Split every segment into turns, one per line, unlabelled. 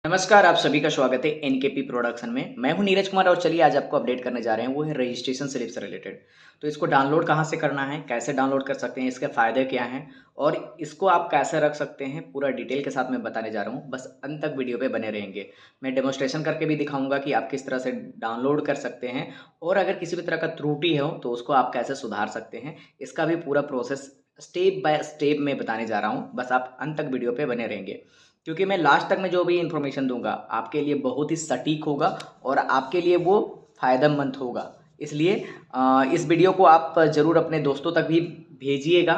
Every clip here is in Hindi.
नमस्कार, आप सभी का स्वागत है एनकेपी प्रोडक्शन में। मैं हूं नीरज कुमार और चलिए आज आपको अपडेट करने जा रहे हैं, वो है रजिस्ट्रेशन स्लिप से रिलेटेड। तो इसको डाउनलोड कहां से करना है, कैसे डाउनलोड कर सकते हैं, इसके फ़ायदे क्या हैं और इसको आप कैसे रख सकते हैं, पूरा डिटेल के साथ मैं बताने जा रहा हूं। बस अंत तक वीडियो पे बने रहेंगे। मैं डेमोस्ट्रेशन करके भी दिखाऊंगा कि आप किस तरह से डाउनलोड कर सकते हैं और अगर किसी भी तरह का त्रुटि हो तो उसको आप कैसे सुधार सकते हैं। इसका भी पूरा प्रोसेस स्टेप बाय स्टेप मैं बताने जा रहा हूँ। बस आप अंत तक वीडियो पे बने रहेंगे, क्योंकि मैं लास्ट तक में जो भी इन्फॉर्मेशन दूंगा आपके लिए बहुत ही सटीक होगा और आपके लिए वो फ़ायदेमंद होगा। इसलिए इस वीडियो को आप ज़रूर अपने दोस्तों तक भी भेजिएगा,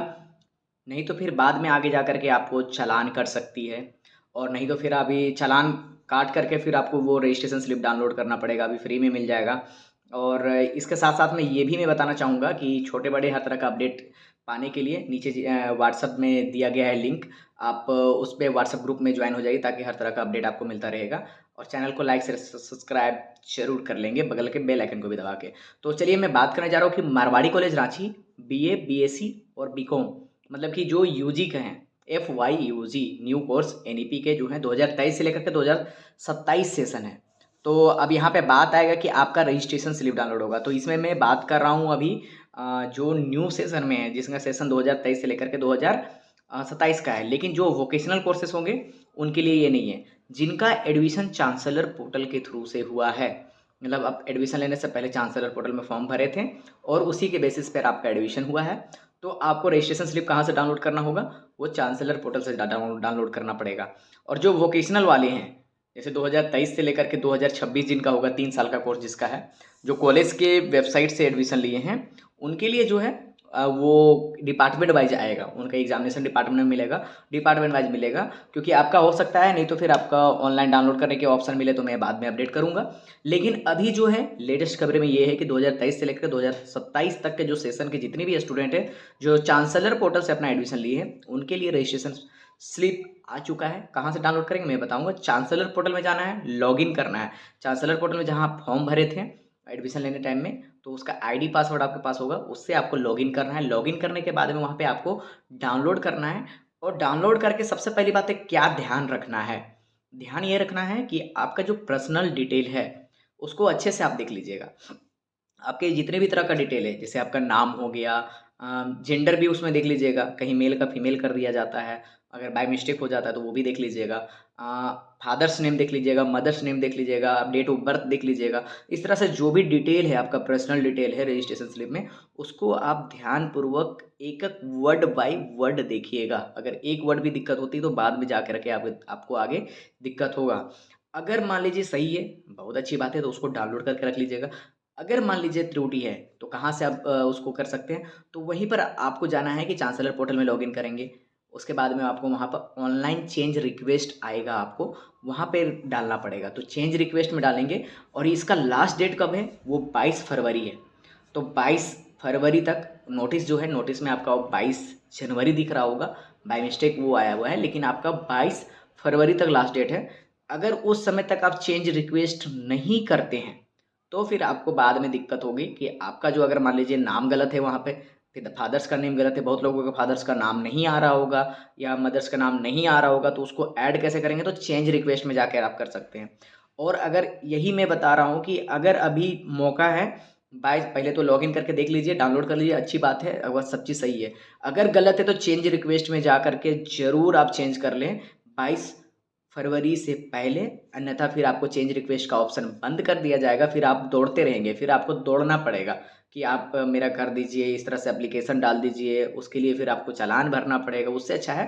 नहीं तो फिर बाद में आगे जा कर के आपको चालान कर सकती है। और नहीं तो फिर अभी चालान काट करके फिर आपको वो रजिस्ट्रेशन स्लिप डाउनलोड करना पड़ेगा, अभी फ्री में मिल जाएगा। और इसके साथ साथ में ये भी मैं बताना चाहूँगा कि छोटे बड़े हर तरह का अपडेट पाने के लिए नीचे व्हाट्सअप में दिया गया है लिंक। आप उस पे व्हाट्सएप ग्रुप में ज्वाइन हो जाइए ताकि हर तरह का अपडेट आपको मिलता रहेगा। और चैनल को लाइक से सब्सक्राइब जरूर कर लेंगे, बगल के बेल आइकन को भी दबा के। तो चलिए मैं बात करने जा रहा हूँ कि Marwari college Ranchi BA, BSc और बीकॉम, मतलब कि जो यूजी के हैं, FY UG new course NEP के जो हैं 2023 से लेकर के 2027 सेशन है। तो अब यहाँ पे बात आएगा कि आपका रजिस्ट्रेशन स्लिप डाउनलोड होगा। तो इसमें मैं बात कर रहा हूँ अभी जो न्यू सेशन में है, जिसका सेशन 2023 से लेकर के 2027 का है। लेकिन जो वोकेशनल कोर्सेज होंगे उनके लिए ये नहीं है, जिनका एडमिशन चांसलर पोर्टल के थ्रू से हुआ है। मतलब आप एडमिशन लेने से पहले चांसलर पोर्टल में फॉर्म भरे थे और उसी के बेसिस पर आपका एडमिशन हुआ है। तो आपको रजिस्ट्रेशन स्लिप कहाँ से डाउनलोड करना होगा, वो चांसलर पोर्टल से डाउनलोड करना पड़ेगा। और जो वोकेशनल वाले हैं, जैसे 2023 से लेकर के 2026 जिनका होगा, 3 साल का कोर्स जिसका है, जो कॉलेज के वेबसाइट से एडमिशन लिए हैं, उनके लिए जो है वो डिपार्टमेंट वाइज आएगा, उनका एग्जामिनेशन डिपार्टमेंट में मिलेगा, डिपार्टमेंट वाइज मिलेगा। क्योंकि आपका हो सकता है, नहीं तो फिर आपका ऑनलाइन डाउनलोड करने के ऑप्शन मिले तो मैं बाद में अपडेट करूंगा। लेकिन अभी जो है लेटेस्ट खबर में ये है कि 2023 से लेकर 2027 तक के जो सेशन के जितने भी स्टूडेंट हैं जो चांसलर पोर्टल से अपना एडमिशन लिए हैं, उनके लिए रजिस्ट्रेशन स्लिप आ चुका है। कहाँ से डाउनलोड करेंगे मैं बताऊंगा। चांसलर पोर्टल में जाना है, लॉगिन करना है। चांसलर पोर्टल में जहाँ आप फॉर्म भरे थे एडमिशन लेने टाइम में, तो उसका आईडी पासवर्ड आपके पास होगा, उससे आपको लॉगिन करना है। लॉगिन करने के बाद में वहाँ पे आपको डाउनलोड करना है। और डाउनलोड करके सबसे पहली बात है क्या ध्यान रखना है, ध्यान ये रखना है कि आपका जो पर्सनल डिटेल है उसको अच्छे से आप देख लीजिएगा। आपके जितने भी तरह का डिटेल है, जैसे आपका नाम हो गया, जेंडर भी उसमें देख लीजिएगा, कहीं मेल का फीमेल कर दिया जाता है, अगर बाय मिस्टेक हो जाता है तो वो भी देख लीजिएगा। फादर्स नेम देख लीजिएगा, मदर्स नेम देख लीजिएगा, डेट ऑफ बर्थ देख लीजिएगा। इस तरह से जो भी डिटेल है, आपका पर्सनल डिटेल है रजिस्ट्रेशन स्लिप में, उसको आप ध्यानपूर्वक एक एक वर्ड बाय वर्ड देखिएगा। अगर एक वर्ड भी दिक्कत होती है तो बाद में जाकर के आपको आगे दिक्कत होगा। अगर मान लीजिए सही है, बहुत अच्छी बात है, तो उसको डाउनलोड करके रख लीजिएगा। अगर मान लीजिए त्रुटि है तो कहाँ से आप उसको कर सकते हैं, तो वहीं पर आपको जाना है कि चांसलर पोर्टल में लॉगिन करेंगे। उसके बाद में आपको वहाँ पर ऑनलाइन चेंज रिक्वेस्ट आएगा, आपको वहाँ पे डालना पड़ेगा। तो चेंज रिक्वेस्ट में डालेंगे और इसका लास्ट डेट कब है, वो 22 फरवरी है। तो 22 फरवरी तक नोटिस जो है, नोटिस में आपका 22 जनवरी दिख रहा होगा, बाय मिस्टेक वो आया हुआ है, लेकिन आपका 22 फरवरी तक लास्ट डेट है। अगर उस समय तक आप चेंज रिक्वेस्ट नहीं करते हैं तो फिर आपको बाद में दिक्कत होगी कि आपका जो, अगर मान लीजिए नाम गलत है वहाँ पे, फिर फादर्स का नेम गलत है, बहुत लोगों का फादर्स का नाम नहीं आ रहा होगा या मदर्स का नाम नहीं आ रहा होगा, तो उसको ऐड कैसे करेंगे, तो चेंज रिक्वेस्ट में जाकर आप कर सकते हैं। और अगर यही मैं बता रहा हूँ कि अगर अभी मौका है, बाय पहले तो लॉगिन करके देख लीजिए, डाउनलोड कर लीजिए, अच्छी बात है अगर सब चीज़ सही है। अगर गलत है तो चेंज रिक्वेस्ट में जा करके ज़रूर आप चेंज कर लें 22 फरवरी से पहले, अन्यथा फिर आपको चेंज रिक्वेस्ट का ऑप्शन बंद कर दिया जाएगा। फिर आप दौड़ते रहेंगे, फिर आपको दौड़ना पड़ेगा कि आप मेरा कर दीजिए, इस तरह से एप्लीकेशन डाल दीजिए, उसके लिए फिर आपको चालान भरना पड़ेगा। उससे अच्छा है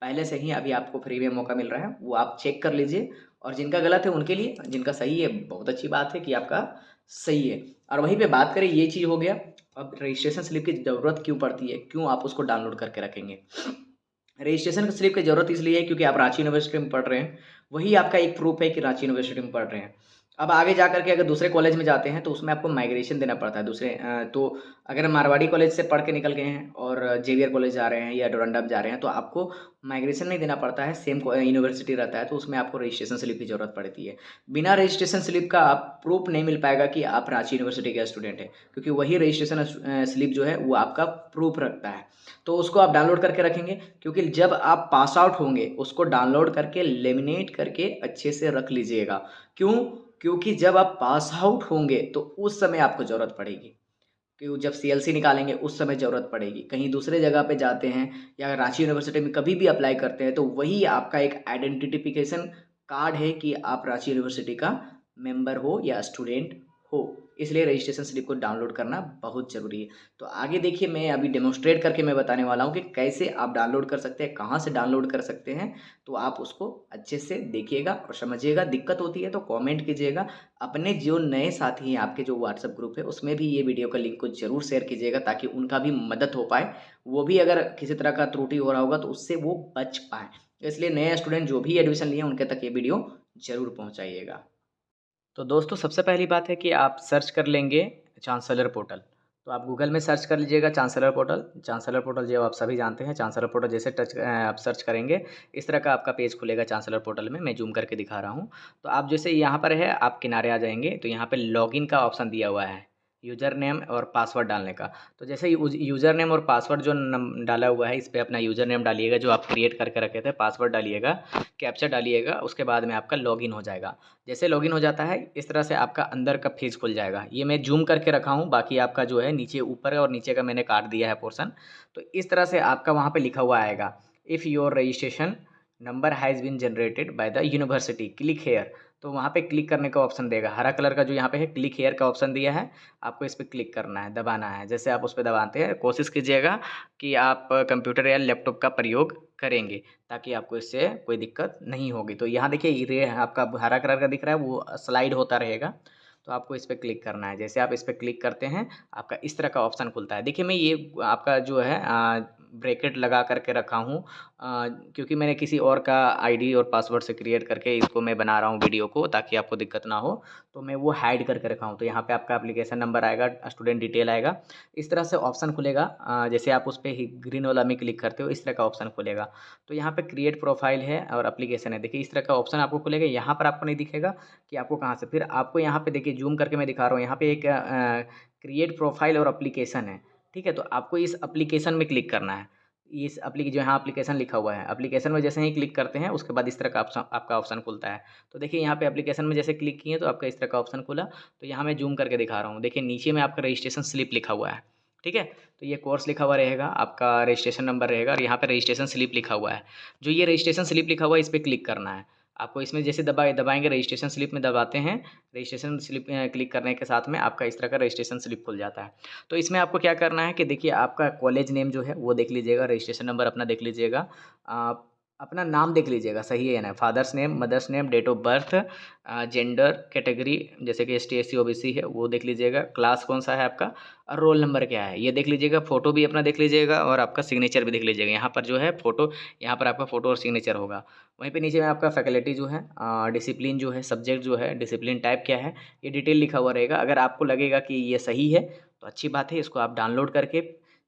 पहले से ही अभी आपको फ्री में मौका मिल रहा है, वो आप चेक कर लीजिए। और जिनका गलत है उनके लिए, जिनका सही है बहुत अच्छी बात है कि आपका सही है। और वहीं पे बात करें, ये चीज़ हो गया। अब रजिस्ट्रेशन स्लिप की ज़रूरत क्यों पड़ती है, क्यों आप उसको डाउनलोड करके रखेंगे। रजिस्ट्रेशन की स्लिप की ज़रूरत इसलिए है क्योंकि आप रांची यूनिवर्सिटी में पढ़ रहे हैं, वही आपका एक प्रूफ है कि रांची यूनिवर्सिटी में पढ़ रहे हैं। अब आगे जा कर के अगर दूसरे कॉलेज में जाते हैं तो उसमें आपको माइग्रेशन देना पड़ता है दूसरे तो अगर मारवाड़ी कॉलेज से पढ़ के निकल गए हैं और जेवियर कॉलेज जा रहे हैं या डोरंडम जा रहे हैं तो आपको माइग्रेशन नहीं देना पड़ता है, सेम यूनिवर्सिटी रहता है, तो उसमें आपको रजिस्ट्रेशन स्लिप की ज़रूरत पड़ती है। बिना रजिस्ट्रेशन स्लिप का आप प्रूफ नहीं मिल पाएगा कि आप रांची यूनिवर्सिटी के स्टूडेंट हैं, क्योंकि वही रजिस्ट्रेशन स्लिप जो है वो आपका प्रूफ रखता है। तो उसको आप डाउनलोड करके रखेंगे, क्योंकि जब आप पास आउट होंगे उसको डाउनलोड करके लेमिनेट करके अच्छे से रख लीजिएगा। क्यों? क्योंकि जब आप पास आउट होंगे तो उस समय आपको ज़रूरत पड़ेगी, कि जब सीएलसी निकालेंगे उस समय ज़रूरत पड़ेगी। कहीं दूसरे जगह पे जाते हैं या रांची यूनिवर्सिटी में कभी भी अप्लाई करते हैं तो वही आपका एक आइडेंटिफिकेशन कार्ड है कि आप रांची यूनिवर्सिटी का मेंबर हो या स्टूडेंट हो। इसलिए रजिस्ट्रेशन स्लिप को डाउनलोड करना बहुत ज़रूरी है। तो आगे देखिए, मैं अभी डेमोन्स्ट्रेट करके मैं बताने वाला हूँ कि कैसे आप डाउनलोड कर सकते हैं, कहाँ से डाउनलोड कर सकते हैं। तो आप उसको अच्छे से देखिएगा और समझिएगा। दिक्कत होती है तो कमेंट कीजिएगा। अपने जो नए साथी हैं आपके जो व्हाट्सएप ग्रुप है उसमें भी ये वीडियो का लिंक को ज़रूर शेयर कीजिएगा, ताकि उनका भी मदद हो पाए। वो भी अगर किसी तरह का त्रुटि हो रहा होगा तो उससे वो बच पाएँ। इसलिए नए स्टूडेंट जो भी एडमिशन लिए हैं उनके तक ये वीडियो ज़रूर पहुँचाइएगा। तो दोस्तों, सबसे पहली बात है कि आप सर्च कर लेंगे चांसलर पोर्टल। तो आप गूगल में सर्च कर लीजिएगा चांसलर पोर्टल। चांसलर पोर्टल जो आप सभी जानते हैं, चांसलर पोर्टल जैसे आप सर्च करेंगे, इस तरह का आपका पेज खुलेगा चांसलर पोर्टल में। मैं जूम करके दिखा रहा हूँ। तो आप जैसे यहाँ पर है, आप किनारे आ जाएंगे तो यहाँ पे लॉगिन का ऑप्शन दिया हुआ है, यूज़र नेम और पासवर्ड डालने का। तो जैसे यूज़र नेम और पासवर्ड जो डाला हुआ है, इस पर अपना यूज़र नेम डालिएगा जो आप क्रिएट करके रखे थे, पासवर्ड डालिएगा, कैप्चा डालिएगा, उसके बाद में आपका लॉगिन हो जाएगा। जैसे लॉगिन हो जाता है इस तरह से आपका अंदर का पेज खुल जाएगा। ये मैं जूम करके रखा हूँ, बाकी आपका जो है नीचे ऊपर और नीचे का मैंने काट दिया है पोर्शन। तो इस तरह से आपका वहाँ पे लिखा हुआ आएगा, if your registration number has been generated by the university click here. तो वहाँ पे क्लिक करने का ऑप्शन देगा, हरा कलर का जो यहाँ पे है क्लिक हेयर का ऑप्शन दिया है, आपको इस पर क्लिक करना है, दबाना है। जैसे आप उस पर दबाते हैं, कोशिश कीजिएगा कि आप कंप्यूटर या लैपटॉप का प्रयोग करेंगे, ताकि आपको इससे कोई दिक्कत नहीं होगी। तो यहाँ देखिए ये आपका हरा कलर का दिख रहा है, वो स्लाइड होता रहेगा। तो आपको इस पर क्लिक करना है। जैसे आप इस पर क्लिक करते हैं, आपका इस तरह का ऑप्शन खुलता है। देखिए मैं ये आपका जो है ब्रैकेट लगा करके रखा हूँ, क्योंकि मैंने किसी और का आईडी और पासवर्ड से क्रिएट करके इसको मैं बना रहा हूँ वीडियो को, ताकि आपको दिक्कत ना हो। तो मैं वो हाइड करके रखा हूँ। तो यहाँ पे आपका एप्लीकेशन नंबर आएगा, स्टूडेंट डिटेल आएगा, इस तरह से ऑप्शन खुलेगा। जैसे आप उस पर ग्रीन वाला में क्लिक करते हो, इस तरह का ऑप्शन खुलेगा। तो यहाँ पे क्रिएट प्रोफाइल है और एप्लीकेशन है। देखिए इस तरह का ऑप्शन आपको खुलेगा। यहाँ पर आपको नहीं दिखेगा कि आपको कहाँ से, फिर आपको यहाँ पे देखिए जूम करके मैं दिखा रहा हूँ, यहाँ पे एक क्रिएट प्रोफाइल और एप्लीकेशन है। ठीक है, तो आपको इस एप्लीकेशन में क्लिक करना है। इस जो यहाँ एप्लीकेशन लिखा हुआ है, एप्लीकेशन में जैसे ही क्लिक करते हैं उसके बाद इस तरह का ऑप्शन आपका ऑप्शन खुलता है। तो देखिए यहाँ पे एप्लीकेशन में जैसे क्लिक किए तो आपका इस तरह का ऑप्शन खुला। तो यहाँ मैं जूम करके दिखा रहा हूँ, देखिए नीचे में आपका रजिस्ट्रेशन स्लिप लिखा हुआ है। ठीक है, तो ये कोर्स लिखा हुआ रहेगा, आपका रजिस्ट्रेशन नंबर रहेगा और यहाँ पे रजिस्ट्रेशन स्लिप लिखा हुआ है। जो ये रजिस्ट्रेशन स्लिप लिखा हुआ है, इस पर क्लिक करना है आपको। इसमें जैसे दबाएंगे, रजिस्ट्रेशन स्लिप में दबाते हैं, रजिस्ट्रेशन स्लिप क्लिक करने के साथ में आपका इस तरह का रजिस्ट्रेशन स्लिप खुल जाता है। तो इसमें आपको क्या करना है कि देखिए आपका कॉलेज नेम जो है वो देख लीजिएगा, रजिस्ट्रेशन नंबर अपना देख लीजिएगा, अपना नाम देख लीजिएगा सही है ना, father's name, mother's name, date of birth, gender, category जैसे कि एसटी एससी ओबीसी है वो देख लीजिएगा, क्लास कौन सा है आपका, और रोल नंबर क्या है ये देख लीजिएगा, फ़ोटो भी अपना देख लीजिएगा और आपका सिग्नेचर भी देख लीजिएगा। यहाँ पर जो है फ़ोटो, यहाँ पर आपका फ़ोटो और सिग्नेचर होगा। वहीं पे नीचे में आपका फैकल्टी जो है, डिसिप्लिन जो है, सब्जेक्ट जो है, डिसिप्लिन टाइप क्या है, ये डिटेल लिखा हुआ रहेगा। अगर आपको लगेगा कि ये सही है तो अच्छी बात है, इसको आप डाउनलोड करके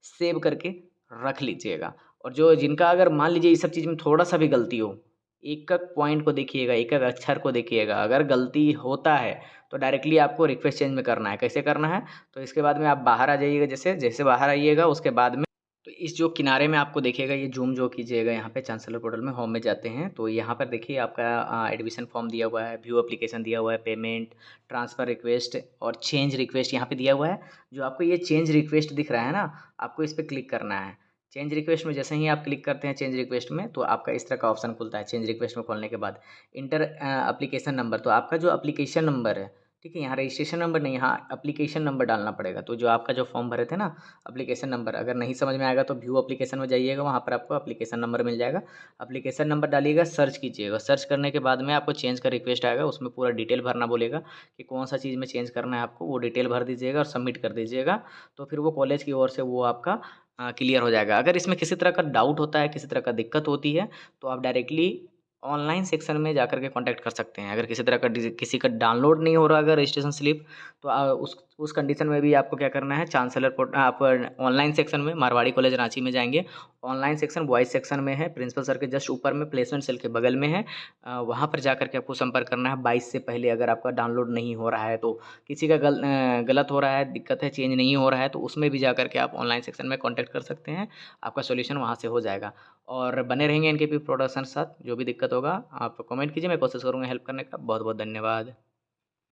सेव करके रख लीजिएगा। और जो जिनका अगर मान लीजिए इस सब चीज़ में थोड़ा सा भी गलती हो, एक-एक पॉइंट को देखिएगा, एक-एक अक्षर को देखिएगा। अगर गलती होता है तो डायरेक्टली आपको रिक्वेस्ट चेंज में करना है। कैसे करना है? तो इसके बाद में आप बाहर आ जाइएगा, जैसे जैसे बाहर आइएगा उसके बाद में तो इस जो किनारे में आपको देखिएगा, ये ज़ूम जो कीजिएगा यहाँ पे चांसलर पोर्टल में होम में जाते हैं तो यहाँ पर देखिए आपका एडमिशन फॉर्म दिया हुआ है, व्यू एप्लीकेशन दिया हुआ है, पेमेंट, ट्रांसफ़र रिक्वेस्ट और चेंज रिक्वेस्ट यहाँ पे दिया हुआ है। जो आपको ये चेंज रिक्वेस्ट दिख रहा है ना, आपको इस पे क्लिक करना है। चेंज रिक्वेस्ट में जैसे ही आप क्लिक करते हैं चेंज रिक्वेस्ट में, तो आपका इस तरह का ऑप्शन खुलता है। चेंज रिक्वेस्ट में खोलने के बाद इंटर एप्लीकेशन नंबर, तो आपका जो एप्लीकेशन नंबर है, ठीक है, यहाँ रजिस्ट्रेशन नंबर नहीं, यहाँ एप्लीकेशन नंबर डालना पड़ेगा। तो जो आपका जो फॉर्म भरे थे ना, एप्लीकेशन नंबर, अगर नहीं समझ में आएगा तो व्यू एप्लीकेशन में जाइएगा, वहाँ पर आपको एप्लीकेशन नंबर मिल जाएगा। एप्लीकेशन नंबर डालिएगा, सर्च कीजिएगा, सर्च करने के बाद में आपको चेंज का रिक्वेस्ट आएगा, उसमें पूरा डिटेल भरना बोलेगा कि कौन सा चीज़ में चेंज करना है आपको, वो डिटेल भर दीजिएगा और सबमिट कर दीजिएगा। तो फिर वो कॉलेज की ओर से वो आपका क्लियर हो जाएगा। अगर इसमें किसी तरह का डाउट होता है, किसी तरह का दिक्कत होती है, तो आप डायरेक्टली ऑनलाइन सेक्शन में जाकर के कॉन्टैक्ट कर सकते हैं। अगर किसी तरह का किसी का डाउनलोड नहीं हो रहा अगर रजिस्ट्रेशन स्लिप, तो उस कंडीशन में भी आपको क्या करना है, चांसलर पोर्ट आप ऑनलाइन सेक्शन में मारवाड़ी कॉलेज रांची में जाएंगे। ऑनलाइन सेक्शन बॉयज़ सेक्शन में है, प्रिंसिपल सर के जस्ट ऊपर में प्लेसमेंट सेल के बगल में है। वहाँ पर जाकर के आपको संपर्क करना है 22 से पहले। अगर आपका डाउनलोड नहीं हो रहा है तो किसी का गलत हो रहा है, दिक्कत है, चेंज नहीं हो रहा है, तो उसमें भी जाकर के आप ऑनलाइन सेक्शन में कॉन्टैक्ट कर सकते हैं। आपका सॉल्यूशन वहाँ से हो जाएगा। और बने रहेंगे एनकेपी प्रोडक्शन के साथ। जो भी दिक्कत होगा आप कमेंट कीजिए, मैं कोशिश करूँगा हेल्प करने का। बहुत बहुत धन्यवाद।